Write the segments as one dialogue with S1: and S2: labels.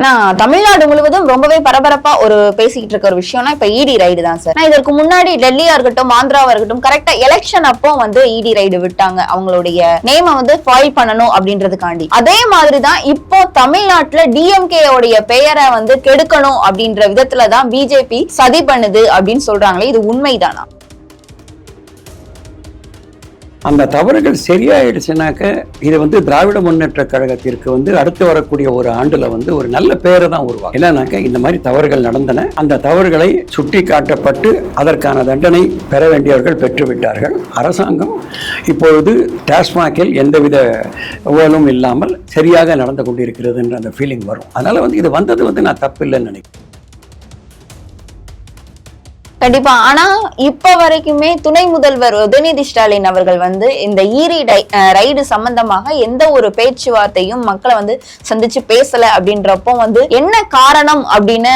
S1: நான் தமிழ்நாடு முழுவதும் ரொம்பவே பரபரப்பா பேசிக்கிட்டு இருக்க ஒரு விஷயம்னா இப்ப இடி ரைடு தான் சார். இதற்கு முன்னாடி டெல்லியா இருக்கட்டும் ஆந்திராவா இருக்கட்டும் கரெக்டா எலெக்ஷன் அப்போ இடி ரைடு விட்டாங்க அவங்களுடைய நேம ஃபைல் பண்ணணும் அப்படின்றதுக்காண்டி. அதே மாதிரிதான் இப்போ தமிழ்நாட்டுல டிஎம்கே உடைய பெயரை கெடுக்கணும் அப்படின்ற விதத்துலதான் பிஜேபி சதி பண்ணுது அப்படின்னு சொல்றாங்களே, இது உண்மைதானா?
S2: அந்த தவறுகள் சரியாயிடுச்சுனாக்க இது திராவிட முன்னேற்ற கழகத்திற்கு அடுத்து வரக்கூடிய ஒரு ஆண்டுல ஒரு நல்ல பெயரை தான் உருவாகும். இல்லைனாக்க இந்த மாதிரி தவறுகள் நடந்தன, அந்த தவறுகளை சுட்டி காட்டப்பட்டு அதற்கான தண்டனை பெற வேண்டியவர்கள் பெற்றுவிட்டார்கள். அரசாங்கம் இப்பொழுது டாஸ்மாகில் எந்தவித ஊழலும் இல்லாமல் சரியாக நடந்து கொண்டிருக்கிறது என்ற அந்த ஃபீலிங் வரும். அதனால இது வந்தது நான் தப்பு இல்லைன்னு நினைக்கிறேன்.
S1: கண்டிப்பா. ஆனா இப்ப வரைக்குமே துணை முதல்வர் உதயநிதி ஸ்டாலின் அவர்கள் இந்த ஈரி ரைடு சம்பந்தமாக எந்த ஒரு பேச்சுவார்த்தையும் மக்களை சந்திச்சு பேசல அப்படின்றப்போ என்ன காரணம் அப்படின்னு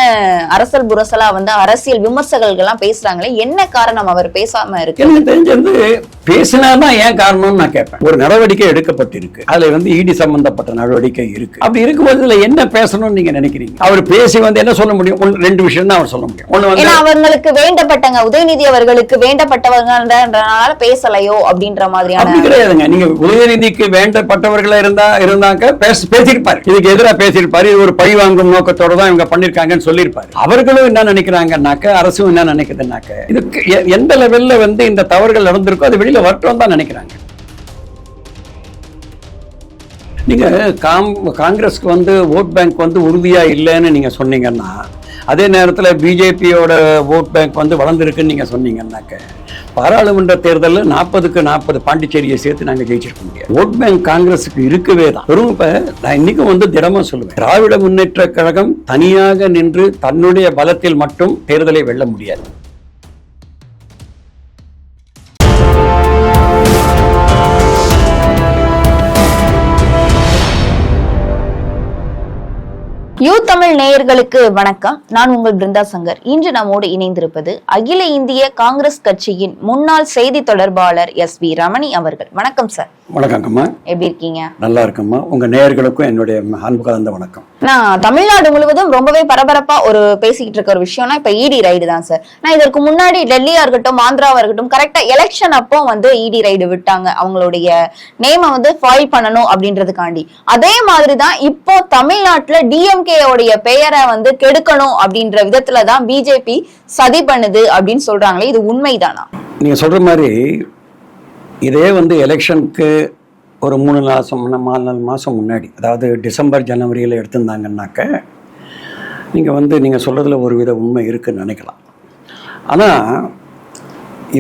S1: அரசல் புரசலா அரசியல் விமர்சகர்கள் எல்லாம் பேசுறாங்களே, என்ன காரணம் அவர் பேசாம இருக்கு?
S2: எனக்கு தெரிஞ்சது பேசினாதான் ஏன் காரணம்னு நான் கேட்பேன். ஒரு நடவடிக்கை எடுக்கப்பட்டிருக்கு, அதுல ஈடி சம்பந்தப்பட்ட நடவடிக்கை இருக்கு. அப்படி இருக்கும்போது இதுல என்ன பேசணும்னு நீங்க நினைக்கிறீங்க? அவர் பேசி என்ன சொல்ல முடியும்? ரெண்டு விஷயம் தான் அவர் சொல்ல முடியும். ஒண்ணு
S1: அவங்களுக்கு வேண்டப்பட்டங்க, உதயநிதி அவர்களுக்கு வேண்டப்பட்டவங்கன்றனால பேசலையோ அப்படின்ற மாதிரியான.
S2: அப்படி கிடையாதுங்க. நீங்க உதயநிதிக்கு வேண்டப்பட்டவர்களா இருந்தாக்க பேசியிருப்பாரு, இதுக்கு எதிராக பேசியிருப்பாரு, இது ஒரு பழி வாங்கும் நோக்கத்தோட தான் இவங்க பண்ணிருக்காங்கன்னு சொல்லியிருப்பாரு. அவர்களும் என்ன நினைக்கிறாங்கன்னாக்க, அரசும் என்ன நினைக்குதுன்னாக்க, இதுக்கு எந்த லெவல்ல இந்த தவறுகள் நடந்திருக்கோ அது வெளியில வரட்டும் தான் நினைக்கிறாங்க. நீங்க காங்கிரஸ்க்கு ஓட் பேங்க் உறுதியா இல்லைன்னு நீங்க சொன்னீங்கன்னா, அதே நேரத்தில் பிஜேபியோட ஓட் பேங்க் வளர்ந்துருக்குன்னு நீங்கள் சொன்னீங்கன்னாக்க, பாராளுமன்ற தேர்தலில் 40க்கு 40 பாண்டிச்சேரியை சேர்த்து நாங்கள் ஜெயிச்சிருக்க முடியாது. ஓட் பேங்க் காங்கிரஸுக்கு இருக்கவே தான். வெறும் இப்போ நான் இன்னைக்கும் திடமாக சொல்லுவேன், திராவிட முன்னேற்ற கழகம் தனியாக நின்று தன்னுடைய பலத்தில் மட்டும் தேர்தலை வெல்ல முடியாது.
S1: யூ தமிழ் நேயர்களுக்கு வணக்கம். நான் உங்கள் பிருந்தா சங்கர். இன்று நம்மோடு இணைந்திருப்பது அகில இந்திய காங்கிரஸ் கட்சியின் முன்னாள் செய்தி தொடர்பாளர் SV ரமணி அவர்கள். வணக்கம் சார்.
S2: வணக்கம்மா.
S1: எப்படி இருக்கீங்க?
S2: நல்லா இருக்குமா. உங்க நேயர்களுக்கும் என்னுடைய அன்பு கலந்த வணக்கம்.
S1: நான் தமிழ்நாடு முழுவதும் ரொம்பவே பரபரப்பா பேசிக்கிட்டு இருக்க ஒரு விஷயம்னா இப்ப இடி ரைடு தான் சார். நான் இதற்கு முன்னாடி டெல்லியா இருக்கட்டும் ஆந்திராவா இருக்கட்டும் கரெக்டா எலெக்ஷன் அப்போ இடி ரைடு விட்டாங்க அவங்களுடைய நேம ஃபைல் பண்ணணும் அப்படின்றதுக்காண்டி. அதே மாதிரிதான் இப்போ தமிழ்நாட்டுல டிஎம்கே உடைய பெயரை கெடுக்கணும் அப்படின்ற விதத்துலதான் பிஜேபி சதி பண்ணுது அப்படின்னு சொல்றாங்களே, இது உண்மைதானா?
S2: நீங்க சொல்ற மாதிரி இதே எலெக்ஷனுக்கு ஒரு 4 மாதம் முன்னாடி, அதாவது டிசம்பர் ஜனவரியில் எடுத்திருந்தாங்கன்னாக்க, நீங்கள் சொல்கிறதுல ஒரு வித உண்மை இருக்குன்னு நினைக்கலாம். ஆனால்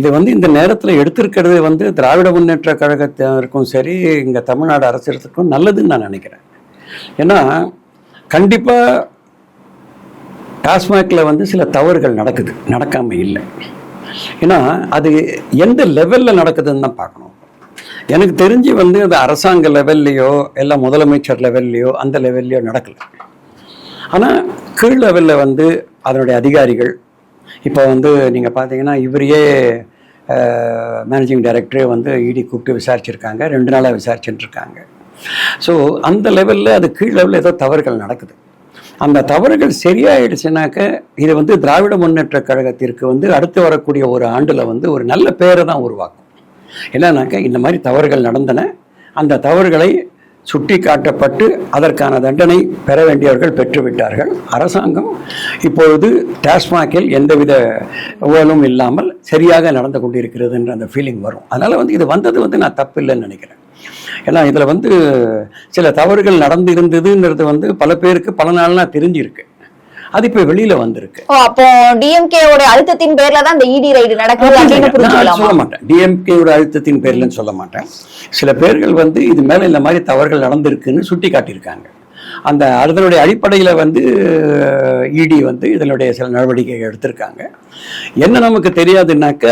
S2: இது இந்த நேரத்தில் எடுத்திருக்கிறது திராவிட முன்னேற்ற கழகத்தினருக்கும் சரி, இங்கே தமிழ்நாடு அரசுக்கும் நல்லதுன்னு நான் நினைக்கிறேன். ஏன்னா கண்டிப்பாக டாஸ்மாகில் சில தவறுகள் நடக்காமல் இல்லை. ஏன்னா அது எந்த லெவலில் நடக்குதுன்னு தான் பார்க்கணும். எனக்கு தெரிஞ்சு அது அரசாங்க லெவல்லையோ இல்லை முதலமைச்சர் லெவல்லையோ அந்த லெவல்லையோ நடக்கலை. ஆனால் கீழ் லெவலில் அதனுடைய அதிகாரிகள் இப்போ நீங்கள் பார்த்தீங்கன்னா, இவரையே மேனேஜிங் டைரக்டரே இடி கூப்பிட்டு விசாரிச்சிருக்காங்க, 2 நாளாக விசாரிச்சுட்டு இருக்காங்க. ஸோ அந்த லெவலில் அது கீழ் லெவலில் ஏதோ தவறுகள் நடக்குது. அந்த தவறுகள் சரியாயிடுச்சுனாக்க இது திராவிட முன்னேற்ற கழகத்திற்கு அடுத்து வரக்கூடிய ஒரு ஆண்டில் ஒரு நல்ல பெயரை தான் உருவாக்கும். இல்லைனாக்க இந்த மாதிரி தவறுகள் நடந்தன, அந்த தவறுகளை சுட்டி காட்டப்பட்டு அதற்கான தண்டனை பெற வேண்டியவர்கள் பெற்றுவிட்டார்கள். அரசாங்கம் இப்பொழுது டாஸ்மாகில் எந்தவித ஊழலும் இல்லாமல் சரியாக நடந்து கொண்டிருக்கிறது என்ற அந்த ஃபீலிங் வரும். அதனால் இது வந்தது நான் தப்பு இல்லைன்னு நினைக்கிறேன். ஏன்னா இதில் சில தவறுகள் நடந்து இருந்ததுன்றது பல பேருக்கு பல நாள்னா தெரிஞ்சிருக்கு, அது இப்ப வெளியில வந்திருக்கு.
S1: அப்போ டிஎம்கே அழுத்தத்தின் பேர்ல தான் இந்த இடி ரைடு நடக்குது அப்படின்னு
S2: சொல்ல மாட்டேன். டிஎம்கே அழுத்தத்தின் பேர்லன்னு சொல்ல மாட்டேன். சில பேர்கள் இது மேல இந்த மாதிரி தவறுகள் நடந்திருக்குன்னு சுட்டி காட்டியிருக்காங்க. அதனுடைய அடிப்படையில் இடி இதனுடைய சில நடவடிக்கைகள் எடுத்திருக்காங்க. என்ன நமக்கு தெரியாதுன்னாக்க,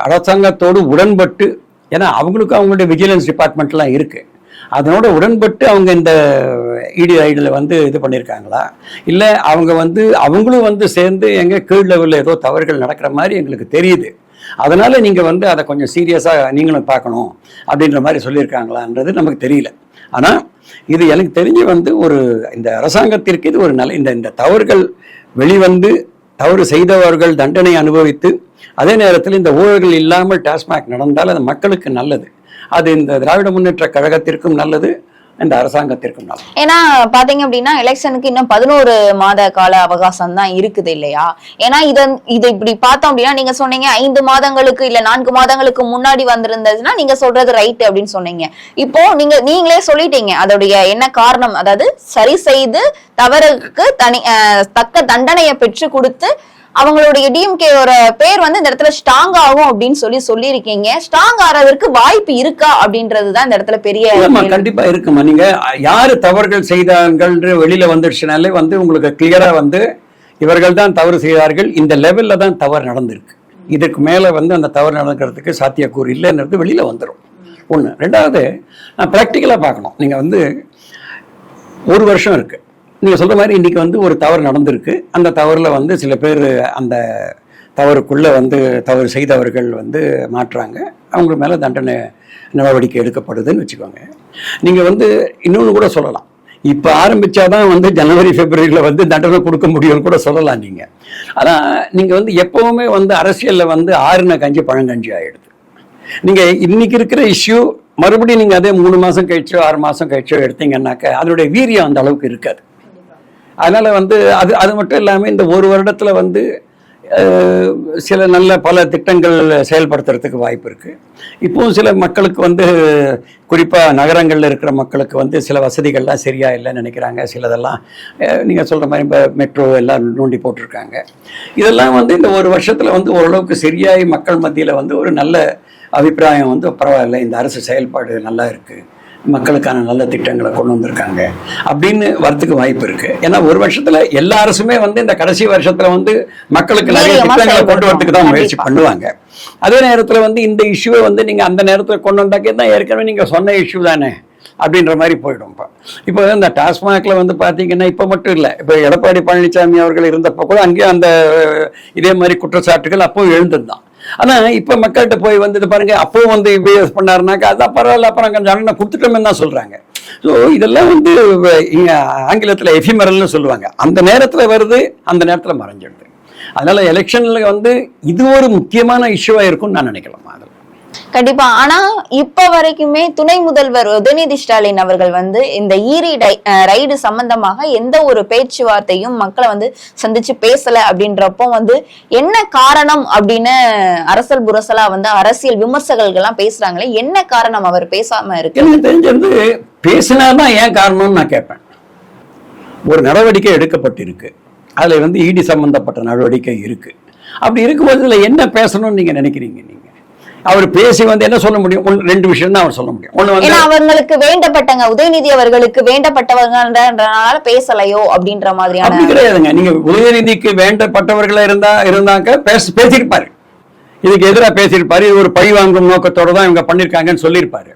S2: அரசாங்கத்தோடு உடன்பட்டு, ஏன்னா அவங்களுடைய விஜிலன்ஸ் டிபார்ட்மெண்ட்லாம் இருக்கு, அதனோட உடன்பட்டு அவங்க இந்த இடி ரைடில் இது பண்ணியிருக்காங்களா, இல்லை அவங்க அவங்களும் சேர்ந்து எங்க கீழ் லெவலில் ஏதோ தவறுகள் நடக்கிற மாதிரி எங்களுக்கு தெரியுது, அதனால நீங்கள் அதை கொஞ்சம் சீரியஸாக நீங்களும் பார்க்கணும் அப்படின்ற மாதிரி சொல்லியிருக்காங்களான்றது நமக்கு தெரியல. ஆனால் இது எனக்கு தெரிஞ்சு வந்து ஒரு இந்த அரசாங்கத்திற்கு இது ஒரு நல்ல இந்த தவறுகள் வெளிவந்து தவறு செய்தவர்கள் தண்டனை அனுபவித்து அதே நேரத்தில் இந்த ஊழல்கள் இல்லாமல் டாஸ்மாக் நடந்தால் அது மக்களுக்கு நல்லது. அது இந்த திராவிட முன்னேற்ற கழகத்திற்கும் நல்லது, இந்த அரசாங்கத்திற்கும் நல்லது.
S1: ஏன்னா பாத்தீங்க அப்படின்னா எலெக்ஷனுக்கு இன்னும் 11 மாத கால அவகாசம் தான் இருக்குது இல்லையா? ஏன்னா இது இப்படி பார்த்தோம் அப்படின்னா நீங்க சொன்னீங்க 5 மாதங்களுக்கு இல்ல 4 மாதங்களுக்கு முன்னாடி வந்திருந்ததுன்னா நீங்க சொல்றது ரைட் அப்படின்னு சொன்னீங்க. இப்போ நீங்களே சொல்லிட்டீங்க அதோடைய என்ன காரணம், அதாவது சரி செய்து தவறுக்கு தக்க தண்டனையை பெற்று கொடுத்து அவங்களுடைய டிஎம்கேயோட பேர் வந்து இந்த இடத்துல ஸ்ட்ராங் ஆகும் அப்படின்னு சொல்லியிருக்கீங்க. ஸ்ட்ராங் ஆறதற்கு வாய்ப்பு இருக்கா அப்படின்றதுதான் இந்த இடத்துல பெரிய.
S2: கண்டிப்பா இருக்குமா. நீங்க யாரு தவறுகள் செய்தார்கள் வெளியில வந்துடுச்சுனாலே வந்து உங்களுக்கு கிளியரா வந்து இவர்கள் தான் தவறு செய்தார்கள், இந்த லெவல்ல தான் தவறு நடந்திருக்கு, இதுக்கு மேல வந்து அந்த தவறு நடக்கிறதுக்கு சாத்தியக்கூறு இல்லைன்றது வெளியில வந்துடும். ஒண்ணு. ரெண்டாவது, நான் பிராக்டிக்கலா பார்க்கணும். நீங்க வந்து 1 வருஷம் இருக்கு, நீங்கள் சொல்கிற மாதிரி இன்றைக்கி வந்து ஒரு தவறு நடந்திருக்கு, அந்த தவறில் வந்து சில பேர் அந்த தவறுக்குள்ளே வந்து தவறு செய்தவர்கள் வந்து மாற்றுறாங்க, அவங்க மேலே தண்டனை நடவடிக்கை எடுக்கப்படுதுன்னு வச்சுக்கோங்க. நீங்கள் வந்து இன்னொன்று கூட சொல்லலாம், இப்போ ஆரம்பித்தாதான் வந்து ஜனவரி பிப்ரவரியில் வந்து தண்டனை கொடுக்க முடியும்னு கூட சொல்லலாம் நீங்கள். ஆனால் நீங்கள் வந்து எப்போவுமே வந்து அரசியலில் வந்து ஆறுன கஞ்சி பழங்கஞ்சி ஆகிடுது. நீங்கள் இன்றைக்கி இருக்கிற இஷ்யூ மறுபடியும் நீங்கள் அதே 3 மாதம் கழிச்சோ 6 மாதம் கழிச்சோ எடுத்தீங்கன்னாக்க அதனுடைய வீரியம் அந்த அளவுக்கு இருக்காது. அதனால் வந்து அது மட்டும் இல்லாமல் இந்த 1 வருடத்தில் வந்து சில நல்ல பல திட்டங்கள் செயல்படுத்துறதுக்கு வாய்ப்பு இருக்குது. இப்போவும் சில மக்களுக்கு வந்து குறிப்பாக நகரங்களில் இருக்கிற மக்களுக்கு வந்து சில வசதிகள்லாம் சரியாக இல்லைன்னு நினைக்கிறாங்க. சிலதெல்லாம் நீங்கள் சொல்கிற மாதிரி இப்போ மெட்ரோ எல்லாம் நோண்டி போட்டிருக்காங்க. இதெல்லாம் வந்து இந்த 1 வருஷத்தில் வந்து ஓரளவுக்கு சரியாகி மக்கள் மத்தியில் வந்து ஒரு நல்ல அபிப்பிராயம் வந்து பரவாயில்ல, இந்த அரசு செயல்பாடு நல்லா இருக்குது, மக்களுக்கான நல்ல திட்டங்களை கொண்டு வந்திருக்காங்க அப்படின்னு வரத்துக்கு வாய்ப்பு இருக்கு. ஏன்னா 1 வருஷத்துல எல்லா அரசுமே வந்து இந்த கடைசி வருஷத்துல வந்து மக்களுக்கு நிறைய திட்டங்களை கொண்டு வரதுக்கு தான் முயற்சி பண்ணுவாங்க. அதே நேரத்துல வந்து இந்த இஷ்யூவை வந்து நீங்க அந்த நேரத்துல கொண்டு வந்தாக்கே தான் ஏற்கனவே நீங்க சொன்ன இஷ்யூ தானே அப்படின்ற மாதிரி போயிடும். இப்போ இந்த டாஸ்மாக்ல வந்து பாத்தீங்கன்னா இப்போ மட்டும் இல்லை, இப்போ எடப்பாடி பழனிசாமி அவர்கள் இருந்தப்போ கூட அங்கேயும் அந்த இதே மாதிரி குற்றச்சாட்டுகள் அப்போ எழுந்ததுதான். ஆனா இப்ப மக்கள்கிட்ட போய் வந்து இது பாருங்க அப்போ வந்து பிஎஸ் பண்ணாருனாக்கா அதான் பரவாயில்ல, அப்புறம் தண்டனை கொடுத்துட்டோம்னு தான் சொல்றாங்க. ஸோ இதெல்லாம் வந்து ஆங்கிலத்தில் எஃபிமரல்னு சொல்லுவாங்க, அந்த நேரத்தில் வருது அந்த நேரத்தில் மறைஞ்சிடுது. அதனால எலெக்ஷன்ல வந்து இது ஒரு முக்கியமான இஷ்யூவா இருக்கும்னு நான் நினைக்கலாம். அதில்
S1: கண்டிப்பா. ஆனா இப்ப வரைக்குமே துணை முதல்வர் உதயநிதி ஸ்டாலின் அவர்கள் வந்து இந்த ஈரி ரைடு சம்பந்தமாக எந்த ஒரு பேச்சுவார்த்தையும் மக்களை வந்து சந்திச்சு பேசல அப்படின்றப்போ வந்து என்ன காரணம் அப்படின்னு அரசல் புரசலா வந்து அரசியல் விமர்சகர்கள் எல்லாம் பேசுறாங்களே, என்ன காரணம் அவர் பேசாம இருக்கு?
S2: எனக்கு தெரிஞ்சது பேசினாதான் ஏன் காரணம்னு நான் கேட்பேன். ஒரு நடவடிக்கை எடுக்கப்பட்டிருக்கு, அதுல வந்து இடி சம்பந்தப்பட்ட நடவடிக்கை இருக்கு. அப்படி இருக்கும்போது இதுல என்ன பேசணும்னு நீங்க நினைக்கிறீங்க? நீங்க அவர் பேசி வந்து என்ன சொல்ல முடியும்? 2 விஷயம் தான் அவர் சொல்ல முடியும். ஒண்ணு வந்து அவங்களுக்கு
S1: வேண்டப்பட்டங்க, உதயநிதி அவர்களுக்கு வேண்டப்பட்டவங்கன்றனால பேசலையோ அப்படின்ற மாதிரியான.
S2: அப்படி கிடையாதுங்க. நீங்க உதயநிதிக்கு வேண்டப்பட்டவர்களா இருந்தாக்க பேசியிருப்பாரு, இதுக்கு எதிராக பேசியிருப்பாரு, இது ஒரு பழி வாங்கும் நோக்கத்தோட தான் இவங்க பண்ணிருக்காங்கன்னு சொல்லியிருப்பாரு.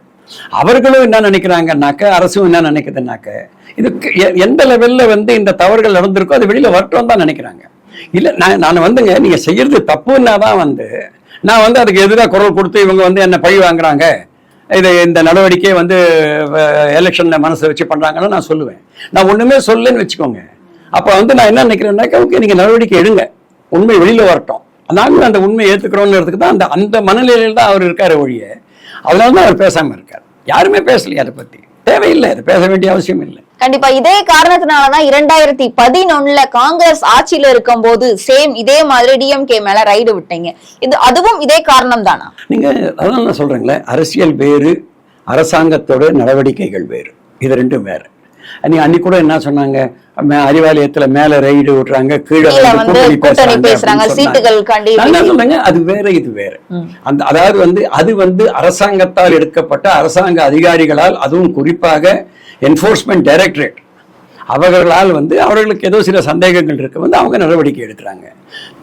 S2: அவர்களும் என்ன நினைக்கிறாங்கன்னாக்க, அரசும் என்ன நினைக்குதுன்னாக்க, இதுக்கு எந்த லெவல்ல வந்து இந்த தவறுகள் நடந்திருக்கோ அது வெளியில வரட்டும் தான் நினைக்கிறாங்க. இல்ல நான் வந்துங்க நீங்க செய்யறது தப்புன்னா தான் வந்து நான் வந்து அதுக்கு எதிராக குரல் கொடுத்து இவங்க வந்து என்ன பழி வாங்குறாங்க, இந்த நடவடிக்கையை வந்து எலெக்ஷன்ல மனசை வச்சு பண்றாங்கன்னு நான் சொல்லுவேன். நான் ஒண்ணுமே சொல்லன்னு வச்சுக்கோங்க, அப்ப வந்து நான் என்ன நினைக்கிறேன்னாக்கா, ஓகே நீங்க நடவடிக்கை எடுங்க, உண்மை வெளியில வரட்டும், நாங்களும் அந்த உண்மையை ஏத்துக்கிறோம்ன்றதுக்கு தான் அந்த மனநிலையில் தான் அவர் இருக்காரு ஒழிய, அதனாலதான் அவர் பேசாம இருக்காரு. யாருமே பேசலையே அதை பத்தி, தேவையில்லை, அது பேச வேண்டிய அவசியம் இல்லை.
S1: கண்டிப்பா இதே காரணத்தினாலதான் 2011 காங்கிரஸ் ஆட்சியில இருக்கும் போது சேம் இதே மாதிரி டிஎம்கே மேல ரைடு விட்டீங்க. அதுவும் இதே காரணம் தானா? நீங்க
S2: அதான் நான் சொல்றேங்களே, அரசியல் வேறு, அரசாங்கத்தோட நடவடிக்கைகள் வேறு, இது ரெண்டும் வேறு. அன்னைக்கு கூட என்ன சொன்னாங்க, அறிவாலயத்துல மேல ரைடு விட்டுறாங்க, கீழே
S1: பேசுறாங்க, சீட்டுகள்
S2: சொல்றாங்க, அது வேற இது வேற. அதாவது வந்து அது வந்து அரசாங்கத்தால் எடுக்கப்பட்ட அரசாங்க அதிகாரிகளால், அதுவும் குறிப்பாக என்ஃபோர்ஸ்மெண்ட் டைரக்டரேட் அவர்களால் வந்து அவர்களுக்கு ஏதோ சில சந்தேகங்கள் இருக்கு, வந்து அவங்க நடவடிக்கை எடுக்கிறாங்க.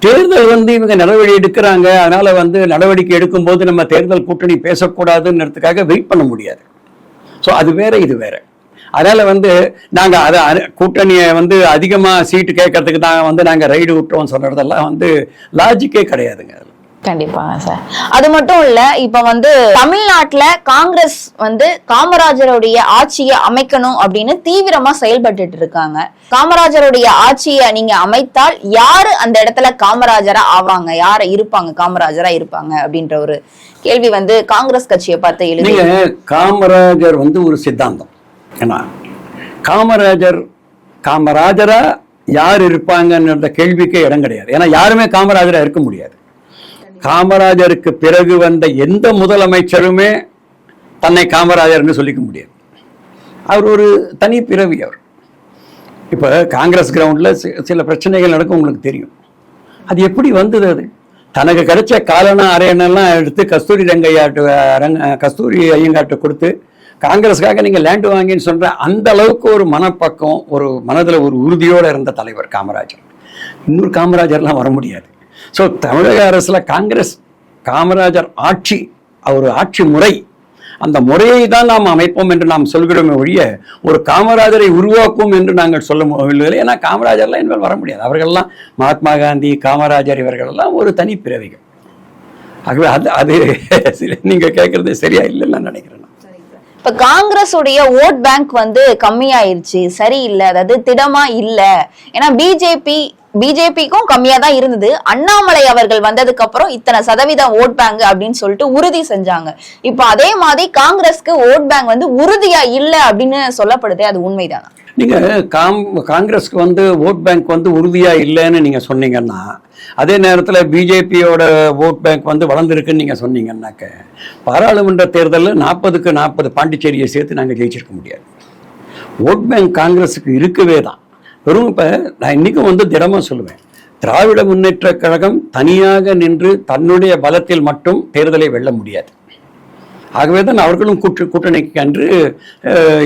S2: தேர்தல் வந்து இவங்க நடவடிக்கை எடுக்கிறாங்க, அதனால வந்து நடவடிக்கை எடுக்கும் போது நம்ம தேர்தல் கூட்டணி பேசக்கூடாதுன்றதுக்காக வெயிட் பண்ண முடியாது. ஸோ அது வேற இது வேற. அதனால வந்து நாங்க அதை கூட்டணியை வந்து அதிகமா சீட்டு கேட்கறதுக்கு தான் வந்து நாங்க ரைடு விட்டோம் சொல்றதெல்லாம் வந்து லாஜிக்கே கிடையாதுங்க.
S1: கண்டிப்பாங்க சார். அது மட்டும் இல்ல, இப்ப வந்து தமிழ்நாட்டுல காங்கிரஸ் வந்து காமராஜருடைய ஆட்சியை அமைக்கணும் அப்படின்னு தீவிரமா செயல்பட்டு இருக்காங்க. காமராஜருடைய ஆட்சியை நீங்க அமைத்தால் யாரு அந்த இடத்துல காமராஜரா ஆவாங்க, யார இருப்பாங்க காமராஜரா இருப்பாங்க அப்படின்ற ஒரு கேள்வி வந்து காங்கிரஸ் கட்சியை பார்த்து எழுதி.
S2: காமராஜர் வந்து ஒரு சித்தாந்தம். ஏன்னா காமராஜரா யார் இருப்பாங்கன்ற கேள்விக்கே இடம் கிடையாது. ஏன்னா யாருமே காமராஜரா இருக்க முடியாது. காமராஜருக்கு பிறகு வந்த எந்த முதலமைச்சருமே தன்னை காமராஜர்னு சொல்லிக்க முடியாது. அவர் ஒரு தனி பிறவி. அவர் இப்ப காங்கிரஸ் கிரவுண்ட்ல சில பிரச்சனைகள் நடக்கும், உங்களுக்கு தெரியும். அது எப்படி வந்தது? அது தனக்கு கிடைச்ச காலனா அரையணெல்லாம் எடுத்து கஸ்தூரி ஐயங்காட்டு கொடுத்து காங்கிரஸுக்காக நீங்க லேண்டு வாங்கின்னு சொல்ற அந்த அளவுக்கு ஒரு மனப்பக்கம், ஒரு மனதில் ஒரு உறுதியோட இருந்த தலைவர் காமராஜர். இன்னொரு காமராஜர்லாம் வர முடியாது. ஸோ தமிழக அரசுல காமராஜர் ஆட்சி, ஒரு ஆட்சி முறை, அந்த முறையை தான் நாம் அமைப்போம் என்று நாம் சொல்கிறோமே ஒழிய ஒரு காமராஜரை உருவாக்கும் என்று நாங்கள் சொல்ல முடியவில்லை. ஏன்னா காமராஜர்லாம் இனிமேல் வர முடியாது. அவர்கள்லாம் மகாத்மா காந்தி, காமராஜர் இவர்களெல்லாம் ஒரு தனி பிறவிகள். ஆகவே அது நீங்க கேட்கறது சரியா இல்லைன்னு நான் நினைக்கிறேன்.
S1: இப்ப காங்கிரஸ் உடைய ஓட் பேங்க் வந்து கம்மியாயிருச்சு, சரியில்லை, அதாவது திடமா இல்ல. ஏன்னா பிஜேபிக்கும் கம்மியா தான் இருந்தது. அண்ணாமலை அவர்கள் வந்ததுக்கு அப்புறம் இத்தனை சதவீதம் ஓட் பேங்க் அப்படின்னு சொல்லிட்டு உறுதி செஞ்சாங்க. இப்ப அதே மாதிரி காங்கிரஸ்க்கு ஓட் பேங்க் வந்து உறுதியா இல்ல அப்படின்னு சொல்லப்படுது. அது உண்மைதானா?
S2: நீங்க காங்கிரஸ்க்கு வந்து ஓட் பேங்க் வந்து உறுதியா இல்லைன்னு நீங்க சொன்னீங்கன்னா, அதே நேரத்தில் பிஜேபியோட ஓட் பேங்க் வந்து வளர்ந்துருக்குன்னு நீங்க சொன்னீங்கன்னாக்க, பாராளுமன்ற தேர்தலில் 40க்கு 40 பாண்டிச்சேரியை சேர்த்து நாங்கள் ஜெயிச்சிருக்க முடியாது. ஓட் பேங்க் காங்கிரஸுக்கு இருக்கவே தான். வெறும் இப்போ நான் இன்னைக்கும் வந்து திடமாக சொல்லுவேன், திராவிட முன்னேற்ற கழகம் தனியாக நின்று தன்னுடைய பலத்தில் மட்டும் தேர்தலை வெல்ல முடியாது. ஆகவே தான் அவர்களும் கூட்டணிக்கு அன்று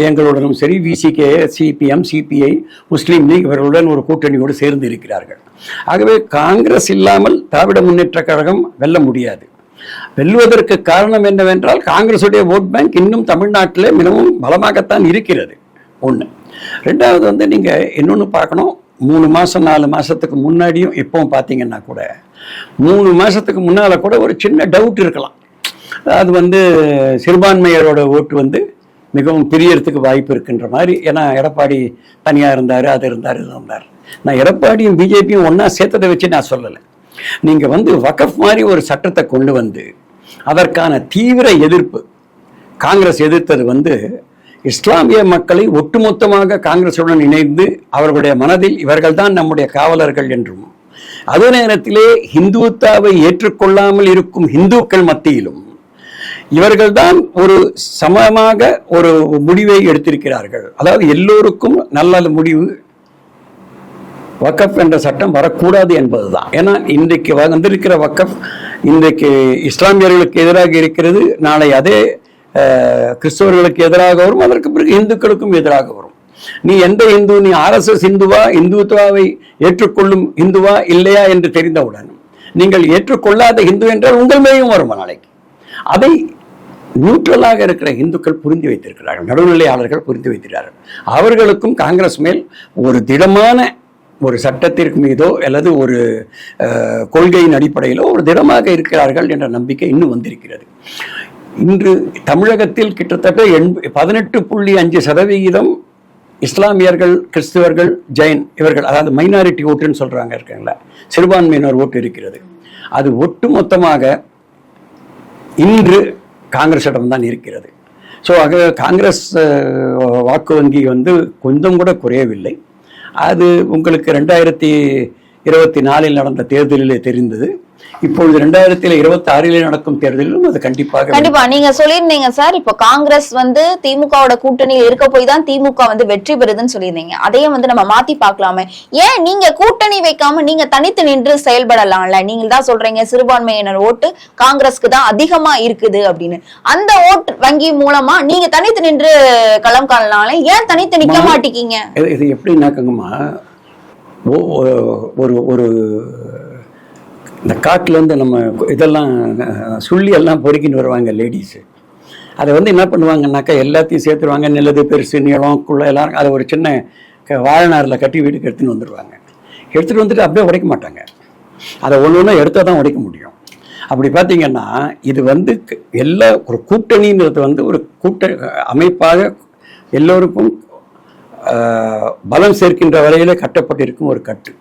S2: எங்களுடனும் சரி, விசிகே, சிபிஎம், சிபிஐ, முஸ்லீம் லீக் இவர்களுடன் ஒரு கூட்டணியோடு சேர்ந்து இருக்கிறார்கள். ஆகவே காங்கிரஸ் இல்லாமல் திராவிட முன்னேற்ற கழகம் வெல்ல முடியாது. வெல்வதற்கு காரணம் என்னவென்றால் காங்கிரஸுடைய ஓட் பேங்க் இன்னும் தமிழ்நாட்டில் மிகவும் பலமாகத்தான் இருக்கிறது. ஒன்று. ரெண்டாவது வந்து நீங்கள் இன்னொன்று பார்க்கணும். 3 மாதம் 4 மாதத்துக்கு முன்னாடியும் இப்போவும் பார்த்தீங்கன்னா கூட 3 மாதத்துக்கு முன்னால் கூட ஒரு சின்ன டவுட் இருக்கலாம். அது வந்து சிறுபான்மையரோட ஓட்டு வந்து மிகவும் பிரியறதுக்கு வாய்ப்பு இருக்குன்ற மாதிரி. ஏன்னா எடப்பாடி தனியாக இருந்தார், அது இருந்தார், இது இருந்தார். நான் எடப்பாடியும் பிஜேபியும் ஒன்றா சேர்த்ததை வச்சு நான் சொல்லலை. நீங்கள் வந்து வக்ஃப் மாதிரி ஒரு சட்டத்தை கொண்டு வந்து அதற்கான தீவிர எதிர்ப்பு காங்கிரஸ் எதிர்த்தது வந்து இஸ்லாமிய மக்களை ஒட்டுமொத்தமாக காங்கிரசுடன் இணைந்து அவர்களுடைய மனதில் இவர்கள் தான் நம்முடைய காவலர்கள் என்றும், அதே நேரத்திலே இந்துத்தாவை ஏற்றுக்கொள்ளாமல் இருக்கும் இந்துக்கள் மத்தியிலும் இவர்கள்தான் ஒரு சமமாக ஒரு முடிவை எடுத்திருக்கிறார்கள். அதாவது எல்லோருக்கும் நல்ல முடிவு, வக்ஃப் என்ற சட்டம் வரக்கூடாது என்பதுதான். ஏன்னா இன்றைக்கு வந்திருக்கிற வக்ஃப் இன்றைக்கு இஸ்லாமியர்களுக்கு எதிராக இருக்கிறது, நாளை அதே கிறிஸ்தவர்களுக்கு எதிராக வரும், அதற்கு பிறகு இந்துக்களுக்கும் எதிராக வரும். நீ எந்த இந்து, நீ RSS இந்துவா, இந்துத்துவாவை ஏற்றுக்கொள்ளும் இந்துவா இல்லையா என்று தெரிந்தவுடன் நீங்கள் ஏற்றுக்கொள்ளாத இந்து என்றால் உங்கள் மேலும் வரும் நாளைக்கு. அதை நியூட்ரலாக இருக்கிற இந்துக்கள் புரிந்து வைத்திருக்கிறார்கள், நடுநிலையாளர்கள் புரிந்து வைத்திருக்கிறார்கள். அவர்களுக்கும் காங்கிரஸ் மேல் ஒரு திடமான ஒரு சட்டத்திற்கு மீதோ அல்லது ஒரு கொள்கையின் அடிப்படையிலோ ஒரு திடமாக இருக்கிறார்கள் என்ற நம்பிக்கை இன்னும் வந்திருக்கிறது. இன்று தமிழகத்தில் கிட்டத்தட்ட 18.5% இஸ்லாமியர்கள், கிறிஸ்தவர்கள், ஜெயின் இவர்கள், அதாவது மைனாரிட்டி ஓட்டுன்னு சொல்றாங்க இருக்காங்களா, சிறுபான்மையினர் ஓட்டு இருக்கிறது. அது ஒட்டு மொத்தமாக இன்று காங்கிரஸிடம் தான் இருக்கிறது. ஸோ ஆக காங்கிரஸ் வாக்கு வங்கி வந்து கொஞ்சம் கூட குறையவில்லை. அது உங்களுக்கு 2024 நடந்த தேர்தலிலே தெரிந்தது. இப்பொழுது 2026 நடக்கும் தேர்தலிலும் அது கண்டிப்பா
S1: நீங்க சொல்லியிருந்தீங்க சார். இப்போ காங்கிரஸ் வந்து திமுகவோட கூட்டணியில் இருக்க போய் தான் திமுக வந்து வெற்றி பெறுதுன்னு சொல்லியிருந்தீங்க. அதையும் வந்து நம்ம மாத்தி பார்க்கலாமே. ஏன் நீங்க கூட்டணி வைக்காம நீங்க தனித்து நின்று செயல்படலாம்ல? நீங்க தான் சொல்றீங்க சிறுபான்மையினர் ஓட்டு காங்கிரஸ்க்கு தான் அதிகமா இருக்குது அப்படின்னு. அந்த ஓட்டு வங்கி மூலமா நீங்க தனித்து நின்று களம் காணலாம்ல, ஏன் தனித்து நிக்க மாட்டீங்க?
S2: இது எப்படின்னாக்கங்கம்மா, ஒரு இந்த காட்டிலேருந்து நம்ம இதெல்லாம் சுள்ளி எல்லாம் பொறுக்கின்னு வருவாங்க லேடிஸு. அதை வந்து என்ன பண்ணுவாங்கன்னாக்கா எல்லாத்தையும் சேர்த்துருவாங்க, நெல்லது பெருசு நீளம் குள்ள எல்லாம் அதை ஒரு சின்ன வாழைநாரில் கட்டி வீட்டுக்கு எடுத்துன்னு வந்துடுவாங்க. எடுத்துகிட்டு வந்துட்டு அப்படியே உடைக்க மாட்டாங்க. அதை ஒன்று ஒன்று எடுத்தால் தான் உடைக்க முடியும். அப்படி பார்த்தீங்கன்னா இது வந்து எல்லா ஒரு கூட்டணின்றது வந்து ஒரு அமைப்பாக எல்லோருக்கும் பலம் சேர்க்கின்ற வரையில கட்டப்பட்டிருக்கும் ஒரு கட்டு.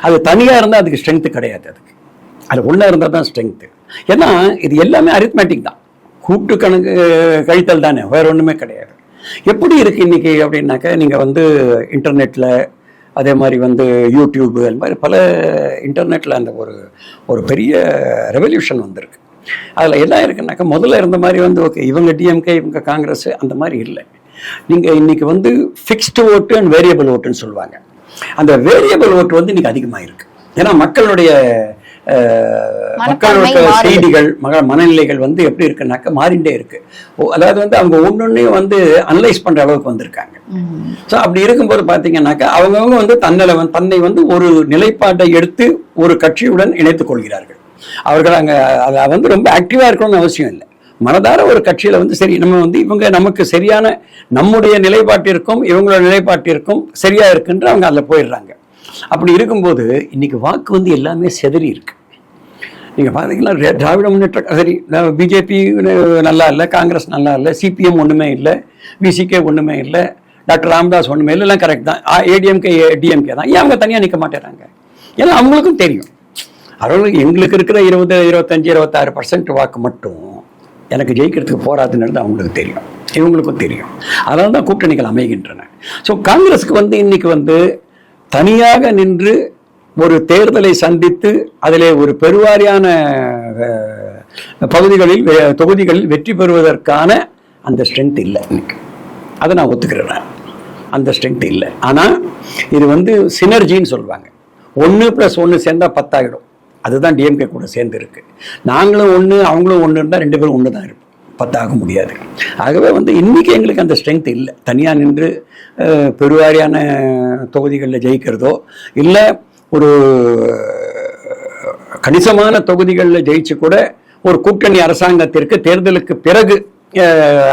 S2: அது தனியாக இருந்தால் அதுக்கு ஸ்ட்ரென்த்து கிடையாது. அது ஒன்றா இருந்தால் தான் ஸ்ட்ரென்த்து. ஏன்னா இது எல்லாமே அரித்மேட்டிக் தான், கூட்டு கணக்கு கழித்தல் தானே, வேற ஒன்றுமே கிடையாது. எப்படி இருக்கு இன்னைக்கு அப்படின்னாக்க, நீங்கள் வந்து இன்டர்நெட்டில் அதே மாதிரி வந்து யூடியூப் அது மாதிரி பல இன்டர்நெட்டில் அந்த ஒரு பெரிய ரெவல்யூஷன் வந்திருக்கு. அதில் என்ன இருக்குன்னாக்கா, முதல்ல இருந்த மாதிரி வந்து ஓகே இவங்க டிஎம்கே இவங்க காங்கிரஸ் அந்த மாதிரி இல்லை. நீங்கள் இன்னைக்கு வந்து ஃபிக்ஸ்டு ஓட்டு அண்ட் வேரியபிள் ஓட்டுன்னு சொல்லுவாங்க. அந்த வேரியபிள் ஓட்டு வந்து இன்னைக்கு அதிகமாக இருக்கு. ஏன்னா மக்களுடைய செய்திகள் மனநிலைகள் வந்து எப்படி இருக்குன்னாக்க மாறிண்டே இருக்கு. அதாவது வந்து அவங்க ஒன்னொன்னையும் வந்து அனலைஸ் பண்ற அளவுக்கு வந்திருக்காங்க. ஸோ அப்படி இருக்கும்போது பார்த்தீங்கன்னாக்கா அவங்கவுங்க வந்து தன்னை வந்து ஒரு நிலைப்பாட்டை எடுத்து ஒரு கட்சியுடன் இணைத்துக் கொள்கிறார்கள். அவர்கள் அங்கே அதை வந்து ரொம்ப ஆக்டிவா இருக்கணும்னு அவசியம் இல்லை. மனதார ஒரு கட்சியில வந்து சரி நம்ம வந்து இவங்க நமக்கு சரியான நம்முடைய நிலைப்பாட்டிற்கும் இவங்களோட நிலைப்பாட்டிற்கும் சரியா இருக்குன்ற அவங்க அதில் போயிடுறாங்க. அப்படி இருக்கும்போது இன்னைக்கு வாக்கு வந்து எல்லாமே செதறி இருக்கு. நீங்க பாத்தீங்கன்னா திராவிட முன்னேற்ற சரி பிஜேபி நல்லா இல்லை, காங்கிரஸ் நல்லா இல்லை, சிபிஎம் ஒண்ணுமே இல்லை, விசிகே ஒண்ணுமே இல்லை, டாக்டர் ராமதாஸ் ஒண்ணுமே இல்லை, எல்லாம் கரெக்ட் தான், ஏடிஎம்கே டிஎம்கே தான். ஏன் அவங்க தனியா நிற்க மாட்டேறாங்க? ஏன்னா அவங்களுக்கும் தெரியும் அவங்களுக்கு எங்களுக்கு இருக்கிற 20, 25, 26% வாக்கு மட்டும் எனக்கு ஜெயிக்கிறதுக்கு போராதுன்னு அவங்களுக்கு தெரியும், இவங்களுக்கும் தெரியும். அதனால தான் கூட்டணிகள் அமைகின்றன. ஸோ காங்கிரஸுக்கு வந்து இன்னைக்கு வந்து தனியாக நின்று ஒரு தேர்தலை சந்தித்து அதிலே ஒரு பெருவாரியான தொகுதிகளில் வெற்றி பெறுவதற்கான அந்த ஸ்ட்ரென்த் இல்லை இன்னைக்கு. அதை நான் ஒத்துக்கிறேன், அந்த ஸ்ட்ரென்த் இல்லை. ஆனால் இது வந்து சினர்ஜின்னு சொல்லுவாங்க, 1+1 சேர்ந்தா 10 ஆகிடும். அதுதான் டிஎம்கே கூட சேர்ந்து இருக்கு. நாங்களும் 1 அவங்களும் 1 இருந்தால் 2 பேரும் 1 தான் இருப்போம், 10 ஆக முடியாது. ஆகவே வந்து இன்னைக்கு எங்களுக்கு அந்த ஸ்ட்ரென்த் இல்லை. தனியாக நின்று பெருவாரியான தொகுதிகளில் ஜெயிக்கிறதோ இல்லை ஒரு கணிசமான தொகுதிகளில் ஜெயிச்சு கூட ஒரு கூட்டணி அரசாங்கத்திற்கு தேர்தலுக்கு பிறகு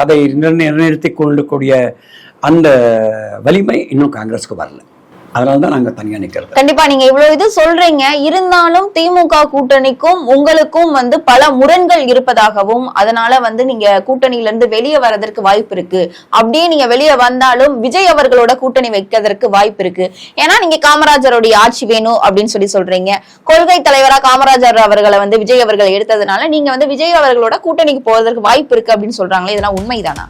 S2: அதை நிர்ணயித்து கொள்ளக்கூடிய அந்த வலிமை இன்னும் காங்கிரஸுக்கு வரல. அதனாலதான் நாங்க தனியா நிக்கிறது.
S1: கண்டிப்பா நீங்க இவ்வளவு இது சொல்றீங்க, இருந்தாலும் திமுக கூட்டணிக்கும் உங்களுக்கும் வந்து பல முரண்கள் இருப்பதாகவும், அதனால வந்து நீங்க கூட்டணியில இருந்து வெளியே வரதற்கு வாய்ப்பு இருக்கு, அப்படியே நீங்க வெளியே வந்தாலும் விஜய் அவர்களோட கூட்டணி வைக்கிறதுக்கு வாய்ப்பு இருக்கு. ஏன்னா நீங்க காமராஜருடைய ஆட்சி வேணும் அப்படின்னு சொல்றீங்க. கொள்கை தலைவரா காமராஜர் அவர்களை வந்து விஜய் அவர்கள் எடுத்ததுனால நீங்க வந்து விஜய் அவர்களோட கூட்டணிக்கு போவதற்கு வாய்ப்பு இருக்கு அப்படின்னு சொல்றாங்களே, இதெல்லாம் உண்மைதானா?